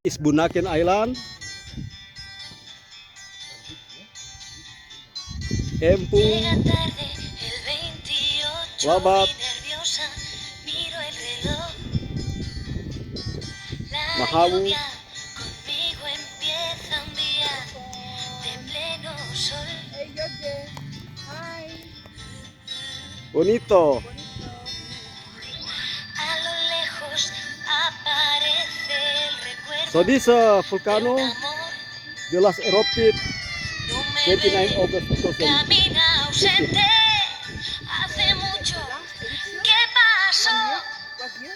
is Bunaken Island. Empu, Wabat, Mahawu, Bonito. So this volcano, the last erupted 29 August 2015.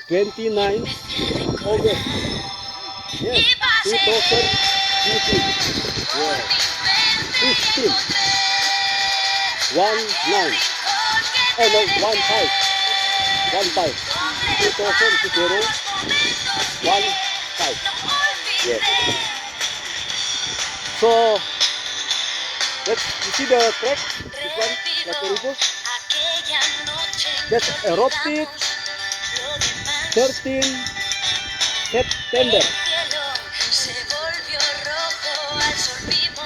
29 August. Yes, 2015. Yeah. 15. 19. Oh no, 15. 15. 2020. 15. Yes. So you see the track. This one, Lateribus. That's erupted 13 September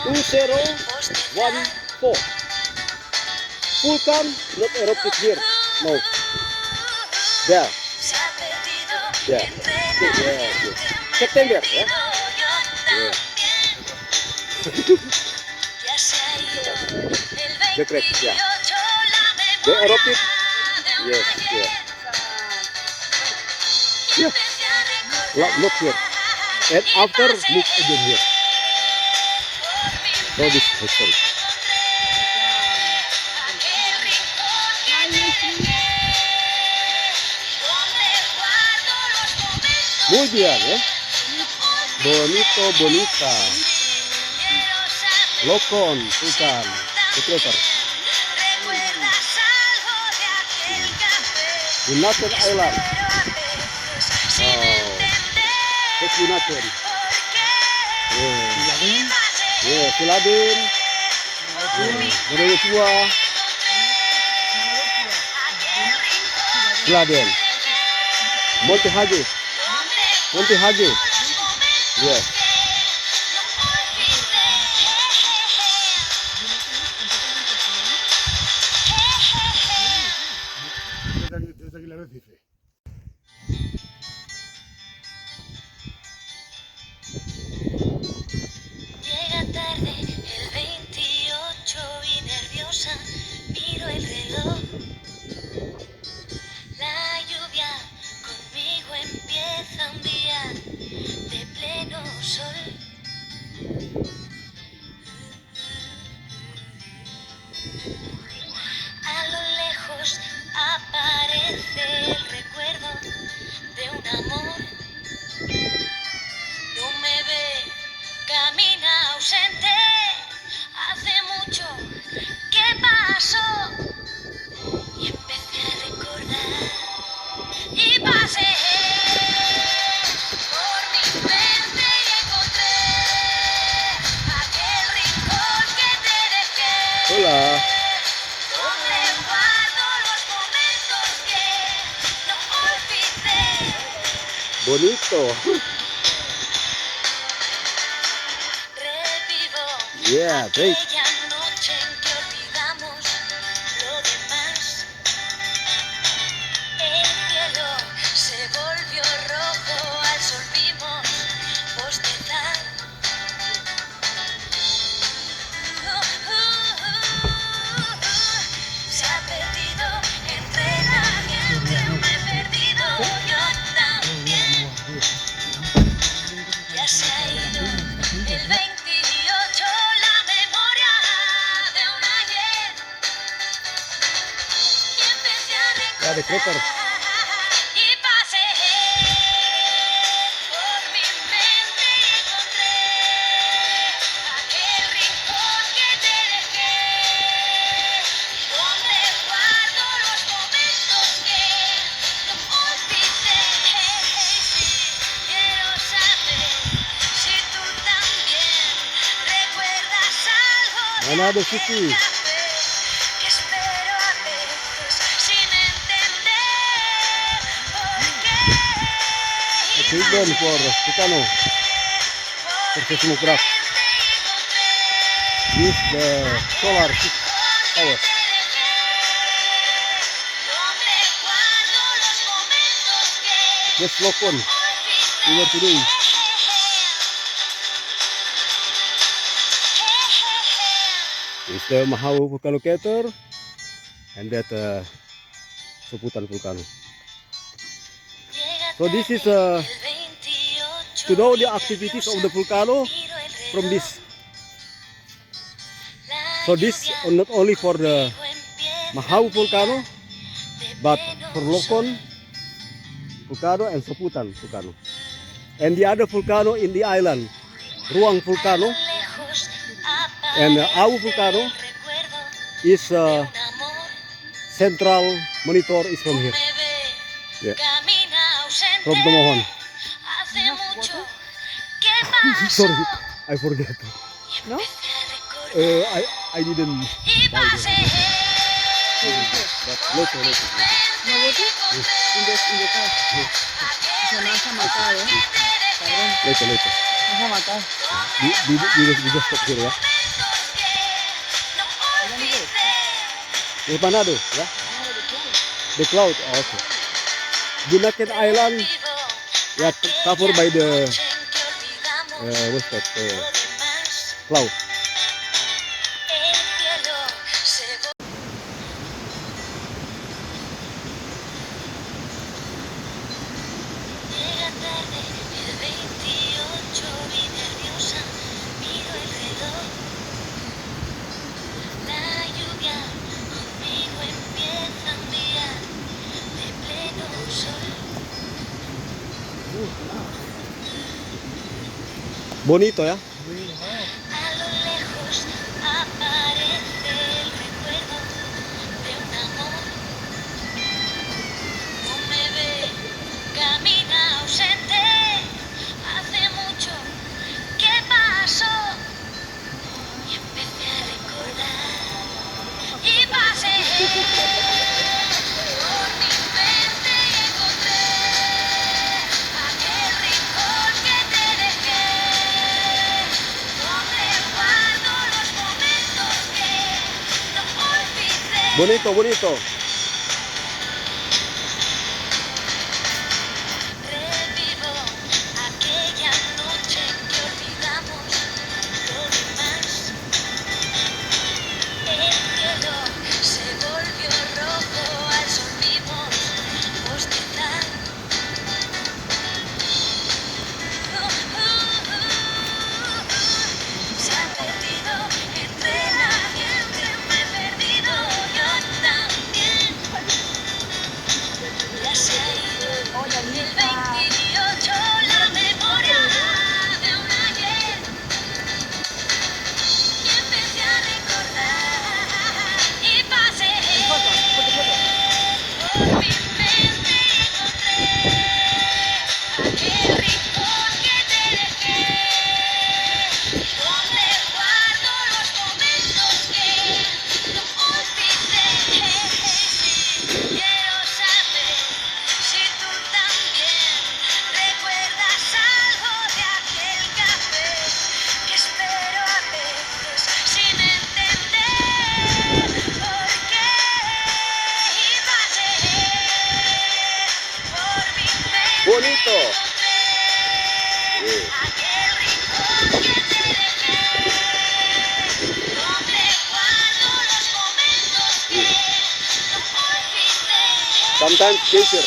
2014. Vulcan not erupted here. No. There. Yeah. Yeah. September. Yeah. Yeah. The crack. Yeah. The erupted. Yes. Yeah. Yeah. Look here. And after look again here. So this history. Muy bien, ¿eh? Bonito, bonita. Locon, Vulcan, the crater. Bunaken Island. It's Bunaken. Yeah, Siladin. Tua. Siladin. Monte Hage. Monte Hage. Yeah. Desde aquí la Recife. Llega tarde el 28 y nerviosa miro el reloj. La lluvia conmigo empieza un día de pleno sol. A lo lejos aparece el recuerdo de un amor. No me ve, camina ausente. Hace mucho que pasó y empecé a recordar y pasé por mi mente y encontré aquel rincón que te dejé. Hola. Donde guardo los momentos que no olvidé. Bonito. Revivo Yeah, great. aquella noche en que olvidamos lo demás. El cielo se volvió rojo al sol vimos bostezar. Se ha perdido entre la gente, me he perdido yo también. Ya se ha ido el 28, la memoria de un ayer. Y empecé a Yeah, the crater. recordar y pasé por mi mente y encontré aquel rincón que te dejé. Donde guardo los momentos que no olvidé. Sí, quiero saber si tú también recuerdas algo de Another aquel city. café que espero a veces sin entender por qué. A treatment for volcano. for seismograph. This is the solar power. Just look on. We were today. It's the Mahahu volcanocator and that Soputan volcano. So this is to know the activities of the volcano from this. So this not only for the Mahahu volcano, but for Lokon volcano and Soputan volcano. And the other volcano in the island, Ruang volcano, and Awu volcano is central monitor is from here. Yeah. From Tomohon. Sorry, I forget. No? I didn't buy them. But later. ¿No voto? In the car. Se me has matado, cabrón. Later. Me vas a matar. We just stop here, yeah? The Manado, yeah? The cloud, oh, okay. Bunaken Island, yeah, covered by the what's that? Cloud. Bonito, ¿ya? A lo lejos aparece el recuerdo de un amor. No me ve, camina ausente. Hace mucho que pasó y empecé a recordar y pasé por mi mente y encontré aquel rincón que te dejé. Bonito. Revivo aquella noche que olvidamos lo demás. El cielo se volvió rojo al sol vimos bostezar. Se ha perdido entre la gente, me he perdido yo también. Ya se ha ido el 28, la memoria de un ayer. Y empecé a recordar y pasé por mi mente y encontré aquel rincón que te dejé, donde guardo los momentos que no olvidé. Quiero saber si tú también recuerdas algo de aquel café que espero a veces sin entender por qué. Y pasé por mi mente. Bonito. Aquel rincón que te dejé, donde guardo los momentos que no olvidé. Sometimes geyser.